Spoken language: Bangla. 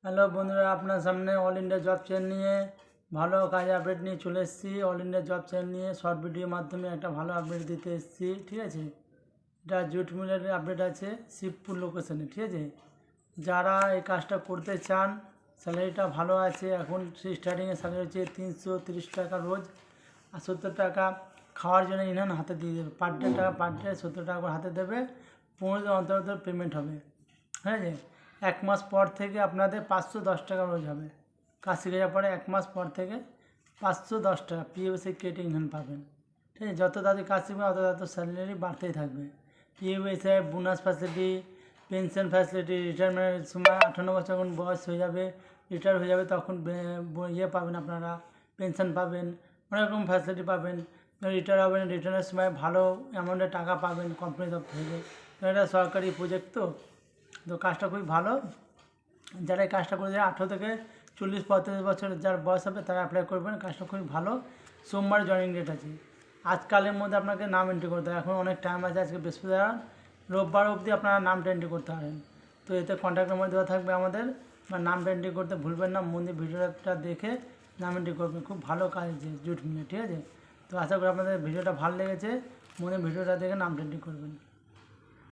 হ্যালো বন্ধুরা, আপনার সামনে অল ইন্ডিয়া জব চ্যানেল নিয়ে ভালো কাজ আপডেট নিয়ে চলে এসেছি। অল ইন্ডিয়া জব চ্যানেল নিয়ে শর্ট ভিডিওর মাধ্যমে একটা ভালো আপডেট দিতে এসেছি। ঠিক আছে, এটা জুট মিলের আপডেট আছে শিবপুর লোকেশনে। ঠিক আছে, যারা এই কাজটা করতে চান, স্যালারিটা ভালো আছে। এখন স্টার্টিংয়ের স্যালারি হচ্ছে 330 টাকা রোজ, আর 70 টাকা খাওয়ার জন্য ইনহ্যান্ড হাতে দিয়ে দেবে। পার ডে 70 টাকা করে হাতে দেবে। 15 দিন অন্তর অন্তর পেমেন্ট হবে। ঠিক আছে, এক মাস পর থেকে আপনাদের 510 টাকা রোজ হবে। কাজ শিখে যাওয়ার পরে এক মাস পর থেকে 510 টাকা পিএফএসি কেটে ইনহ্যান্ড পাবেন। ঠিক আছে, যত তাদের কাজ শিখবে অত তত স্যালারি বাড়তেই থাকবে। পিএফএসি বোনাস ফ্যাসিলিটি, পেনশন ফ্যাসিলিটি, রিটায়ারমেন্টের সময় 58 বছর যখন বয়স হয়ে যাবে, রিটায়ার হয়ে যাবে, তখন পাবেন, আপনারা পেনশন পাবেন, অনেক রকম ফ্যাসিলিটি পাবেন। রিটায়ার হবেন, রিটার্নের সময় ভালো অ্যামাউন্টের টাকা পাবেন কোম্পানি তরফ থেকে। এটা সরকারি প্রজেক্ট, তো কাজটা খুবই ভালো। যারা এই কাজটা করে যায় 18 থেকে 40-45 বছর যার বয়স হবে তারা অ্যাপ্লাই করবেন। কাজটা খুবই ভালো। সোমবার জয়েনিং ডেট আছে। আজকালের মধ্যে আপনাকে নাম এন্ট্রি করতে হবে। এখন অনেক টাইম আছে, আজকে বৃহস্পতিবার, রোববার অবধি আপনারা নামটা এন্ট্রি করতে পারেন। তো এতে কন্ট্যাক্ট নাম্বার দেওয়া থাকবে আমাদের, বা নামটা এন্ট্রি করতে ভুলবেন না। মন্দির ভিডিওটা দেখে নাম এন্ট্রি করবেন। খুব ভালো কাজ আছে জুট মিলে। ঠিক আছে, তো আশা করি আপনাদের ভিডিওটা ভালো লেগেছে। মনে ভিডিওটা দেখে নামটা এন্ট্রি করবেন।